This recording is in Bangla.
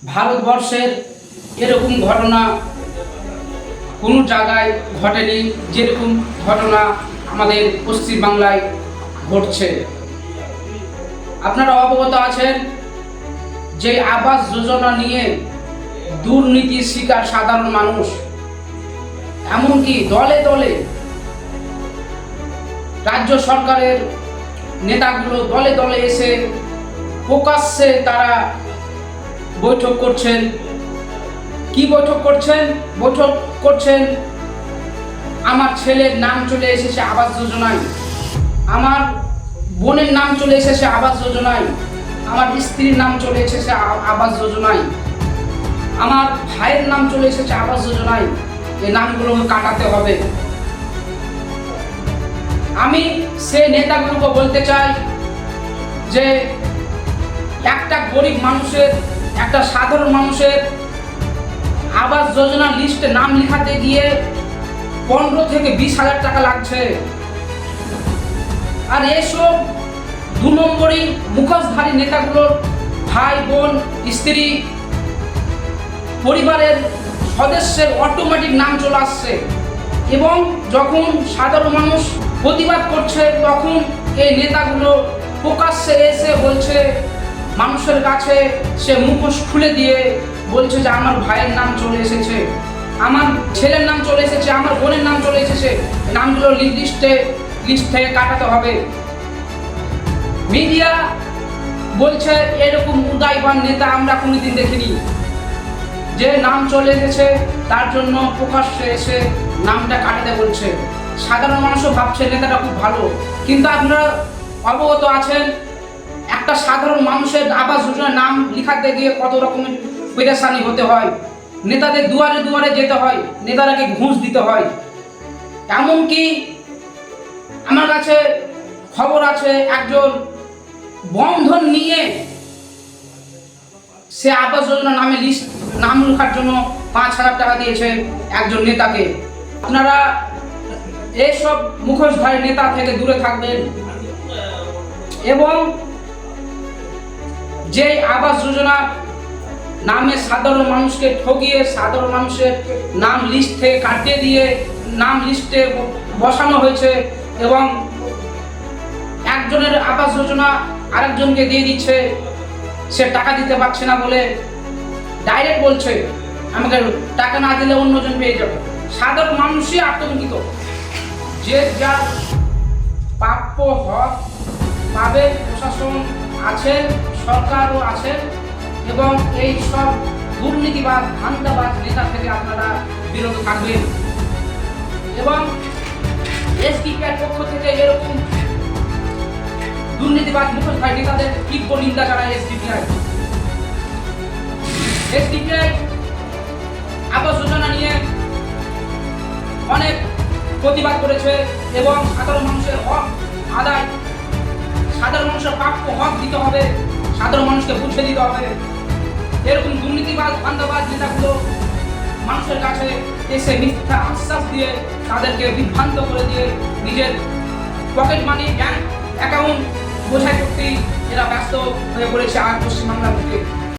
ভারতবর্ষের এরকম ঘটনা কোনো জায়গায় ঘটেনি, যেরকম ঘটনা আমাদের পশ্চিমবাংলায় ঘটছে। আপনারা অবগত আছেন যে আবাস যোজনা নিয়ে দুর্নীতির শিকার সাধারণ মানুষ, এমনকি দলে দলে রাজ্য সরকারের নেতাগুলো দলে দলে এসে প্রকাশ্যে তারা বৈঠক করছেন। কি বৈঠক করছেন? বৈঠক করছেন আমার ছেলের নাম চলে এসেছে আবাস যোজনায়, আমার বোনের নাম চলে এসেছে আবাস যোজনায়, আমার স্ত্রীর নাম চলে এসেছে আবাস যোজনায়, আমার ভাইয়ের নাম চলে এসেছে আবাস যোজনায়। এই নামগুলোকে কাটাতে হবে। আমি সেই নেতাগুলোকে বলতে চাই যে একটা গরিব মানুষের, একটা সাধারণ মানুষের আবাস যোজনা লিস্টে নাম লেখাতে গিয়ে 15 থেকে 20,000 টাকা লাগছে। আর এসব 2 নম্বরই মুখোশধারী নেতাগুলোর ভাই বোন স্ত্রী পরিবারের সদস্যের অটোমেটিক নাম চলে আসছে, এবং যখন সাধারণ মানুষ প্রতিবাদ করছে তখন এই নেতাগুলো প্রকাশ্যে এসে বলছে মানুষের কাছে, সে মুখোশ খুলে দিয়ে বলছে যে আমার ভাইয়ের নাম চলে এসেছে, আমার ছেলের নাম চলে এসেছে, আমার বোনের নাম চলে এসেছে, নামগুলো লিস্ট থেকে কাটাতে হবে। মিডিয়া বলছে এরকম উদয়বান নেতা আমরা কোনোদিন দেখিনি, যে নাম চলে এসেছে তার জন্য প্রকাশ্যে এসে নামটা কাটাতে বলছে। সাধারণ মানুষও ভাবছে নেতাটা খুব ভালো, কিন্তু আপনারা অবগত আছেন একটা সাধারণ মানুষের আবাস যোজনার নাম লেখাতে গিয়ে কত রকমের পেরেশানি হতে হয়। নেতাদের দুয়ারে দুয়ারে যেতে হয়, নেতারাকে ঘুষ দিতে হয়। এমনকি আমার কাছে খবর আছে একজন বন্ধন নিয়ে সে আবাস যোজনা নাম লেখার জন্য 5,000 টাকা দিয়েছে একজন নেতাকে। আপনারা এইসব মুখোশধারী নেতা থেকে দূরে থাকবেন, এবং যে আবাস যোজনা নামে সাধারণ মানুষকে ঠকিয়ে সাধারণ মানুষের নাম লিস্ট থেকে কাটিয়ে দিয়ে নাম লিস্টে বসানো হয়েছে, এবং একজনের আবাস যোজনা আরেকজনকে দিয়ে দিচ্ছে, সে টাকা দিতে পারছে না বলে ডাইরেক্ট বলছে আমাকে টাকা না দিলে অন্যজন পেয়ে যাবে। সাধারণ মানুষই আতঙ্কিত, যে যার প্রাপ্য হক পাবে। প্রশাসন আছেন, সরকারও আছেন, এবং এই সব দুর্নীতিবাদ ধান্দাবাজ নেতা থেকে আপনারা বিরত থাকবেন। এবং এসডিপিআর পক্ষ থেকে এরকম দুর্নীতিবাদ মুখোশধারী নেতাদের তীব্র নিন্দা জানায় এসডিপিআই আবাস যোজনা নিয়ে অনেক প্রতিবাদ করেছে, এবং সাধারণ মানুষের হক আদায়, সাধারণ মানুষের প্রাপ্য হক দিতে হবে, সাধারণ মানুষকে বুঝে দিতে হবে। এরকম দুর্নীতিবাদ ধান্দাবাজ নেতাগুলো মানুষের কাছে এসে মিথ্যা আশ্বাস দিয়ে তাদেরকে বিভ্রান্ত করে দিয়ে নিজের পকেট মানি, ব্যাংক অ্যাকাউন্ট বোঝাই করতেই এরা ব্যস্ত হয়ে পড়েছে আজ পশ্চিমবাংলার বুকে।